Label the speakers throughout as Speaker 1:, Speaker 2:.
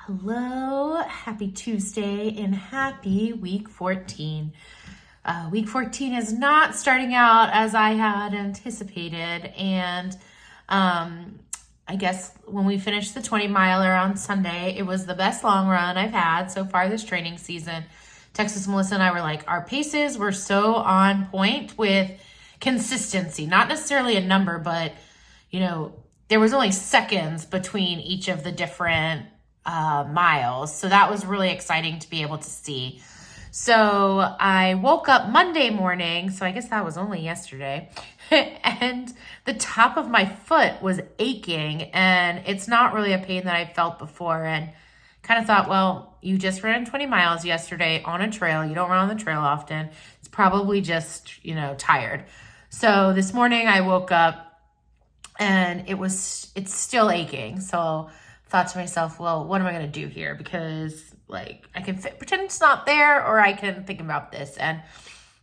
Speaker 1: Hello, happy Tuesday and happy week 14. Week 14 is not starting out as I had anticipated. And I guess when we finished the 20 miler on Sunday, it was the best long run I've had so far this training season. Texas Melissa and I were like, our paces were so on point with consistency, not necessarily a number, but there was only seconds between each of the different miles. So that was really exciting to be able to see. So I woke up Monday morning, so I guess that was only yesterday, and the top of my foot was aching, and it's not really a pain that I felt before, and kind of thought, well, you just ran 20 miles yesterday on a trail. You don't run on the trail often. It's probably just, tired. So this morning I woke up and it's still aching. So thought to myself, well, what am I going to do here? Because I can pretend it's not there, or I can think about this. And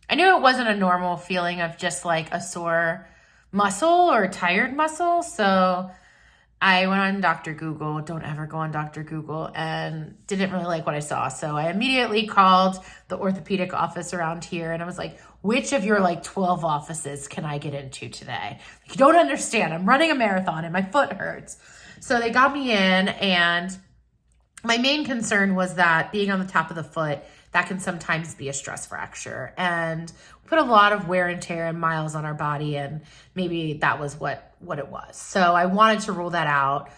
Speaker 1: I knew it wasn't a normal feeling of just like a sore muscle or a tired muscle. So I went on Dr. Google. Don't ever go on Dr. Google, and didn't really like what I saw. So I immediately called the orthopedic office around here, and I was like, which of your 12 offices can I get into today? You don't understand. I'm running a marathon and my foot hurts. So they got me in, and my main concern was that being on the top of the foot, that can sometimes be a stress fracture and put a lot of wear and tear and miles on our body. And maybe that was what it was. So I wanted to rule that out.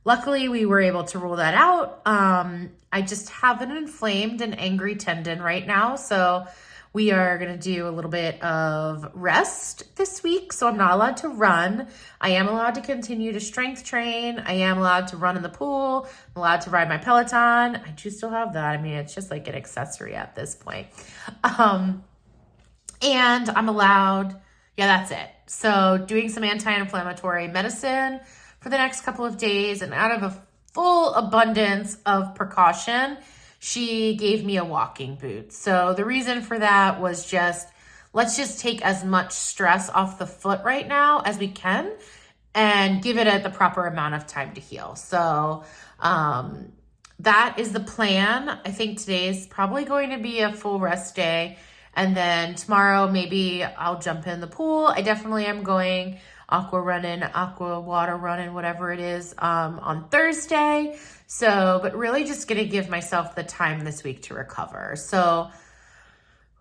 Speaker 1: Luckily, we were able to rule that out. I just have an inflamed and angry tendon right now. So we are going to do a little bit of rest this week. So I'm not allowed to run. I am allowed to continue to strength train. I am allowed to run in the pool. I'm allowed to ride my Peloton. I do still have that. I mean, it's just like an accessory at this point. And I'm allowed, that's it. So doing some anti-inflammatory medicine for the next couple of days, and out of a full abundance of precaution, she gave me a walking boot. So the reason for that was let's just take as much stress off the foot right now as we can and give it the proper amount of time to heal. So that is the plan. I think today is probably going to be a full rest day. And then tomorrow, maybe I'll jump in the pool. I definitely am going aqua water running, whatever it is, on Thursday. So, but really just going to give myself the time this week to recover. So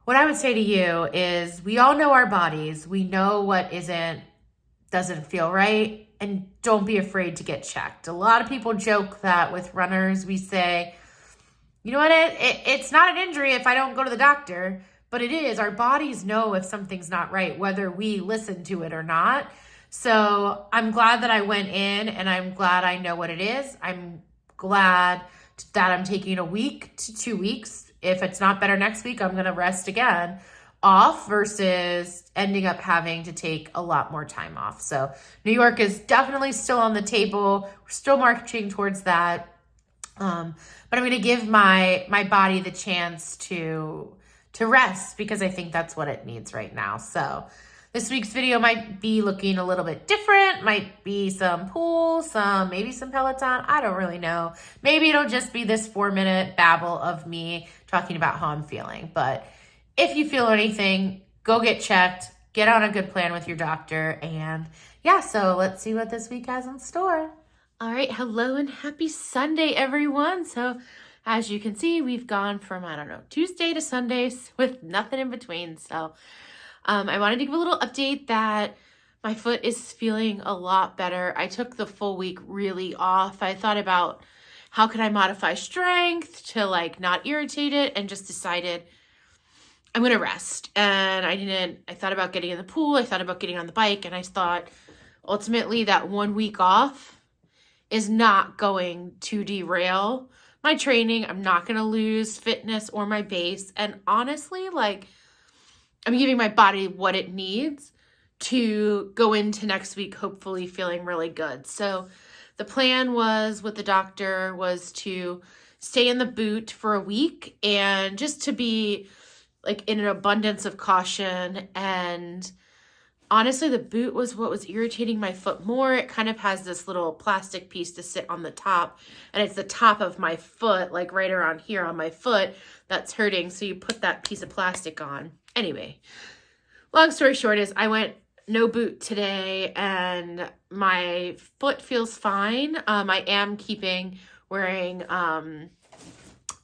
Speaker 1: what I would say to you is, we all know our bodies. We know what doesn't feel right, and don't be afraid to get checked. A lot of people joke that with runners, we say, you know what, it's not an injury if I don't go to the doctor, but it is. Our bodies know if something's not right, whether we listen to it or not. So I'm glad that I went in, and I'm glad I know what it is. I'm glad that I'm taking a week to 2 weeks. If it's not better next week, I'm going to rest again off versus ending up having to take a lot more time off. So New York is definitely still on the table. We're still marching towards that. But I'm going to give my body the chance to rest, because I think that's what it needs right now. So this week's video might be looking a little bit different, might be some pool, maybe some Peloton. I don't really know. Maybe it'll just be this 4-minute babble of me talking about how I'm feeling. But if you feel anything, go get checked, get on a good plan with your doctor. And so let's see what this week has in store. All right. Hello and happy Sunday, everyone. So as you can see, we've gone from, Tuesday to Sundays with nothing in between. So I wanted to give a little update that my foot is feeling a lot better. I took the full week really off. I thought about how could I modify strength to not irritate it, and just decided I'm going to rest. And I thought about getting in the pool. I thought about getting on the bike, and I thought ultimately that 1 week off is not going to derail my training. I'm not going to lose fitness or my base. And honestly, I'm giving my body what it needs to go into next week, hopefully feeling really good. So the plan with the doctor was to stay in the boot for a week, and just to be in an abundance of caution, and honestly, the boot was what was irritating my foot more. It kind of has this little plastic piece to sit on the top, and it's the top of my foot, like right around here on my foot, that's hurting. So you put that piece of plastic on. Anyway, long story short is I went no boot today and my foot feels fine. I am wearing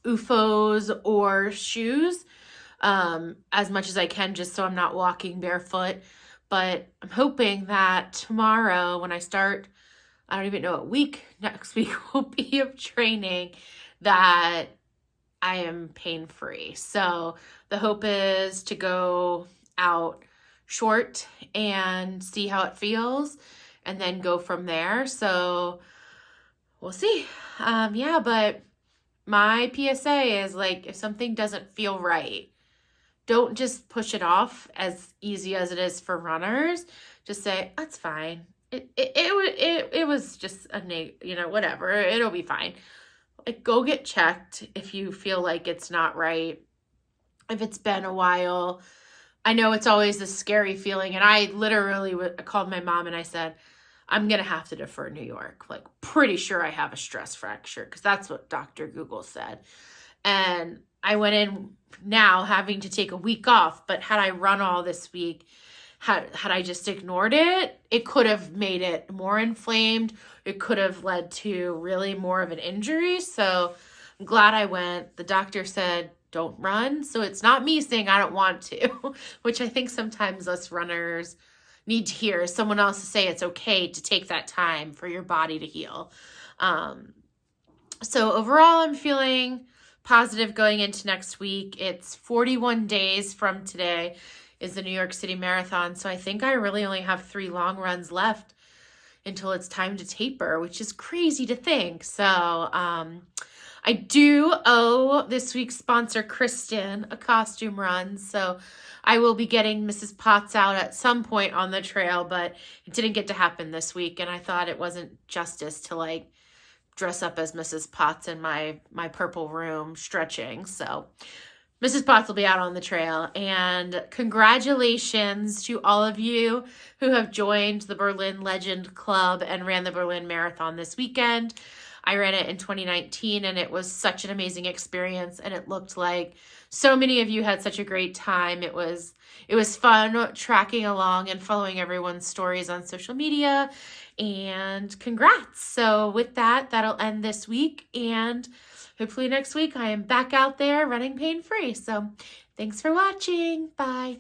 Speaker 1: UFOs or shoes as much as I can, just so I'm not walking barefoot. But I'm hoping that tomorrow when I start, I don't even know what week next week will be of training, that I am pain-free. So the hope is to go out short and see how it feels and then go from there. So we'll see. Yeah, but my PSA is like, if something doesn't feel right, don't just push it off as easy as it is for runners. Just say, that's fine. It was just whatever. It'll be fine. Like, go get checked if you feel like it's not right. If it's been a while, I know it's always this scary feeling. And I literally called my mom and I said, I'm going to have to defer New York. Like, pretty sure I have a stress fracture, because that's what Dr. Google said. And I went in now having to take a week off, but had I run all this week, had I just ignored it, it could have made it more inflamed. It could have led to really more of an injury. So I'm glad I went. The doctor said, don't run. So it's not me saying I don't want to, which I think sometimes us runners need to hear someone else to say it's okay to take that time for your body to heal. So overall, I'm feeling positive going into next week. It's 41 days from today is the New York City Marathon. So I think I really only have 3 long runs left until it's time to taper, which is crazy to think. So I do owe this week's sponsor, Kristen, a costume run. So I will be getting Mrs. Potts out at some point on the trail, but it didn't get to happen this week. And I thought it wasn't justice to like dress up as Mrs. Potts in my purple room stretching. So Mrs. Potts will be out on the trail. And congratulations to all of you who have joined the Berlin Legend Club and ran the Berlin Marathon this weekend. I ran it in 2019 and it was such an amazing experience, and it looked like so many of you had such a great time. It was fun tracking along and following everyone's stories on social media, and congrats. So with that, that'll end this week, and hopefully next week I am back out there running pain-free. So thanks for watching. Bye.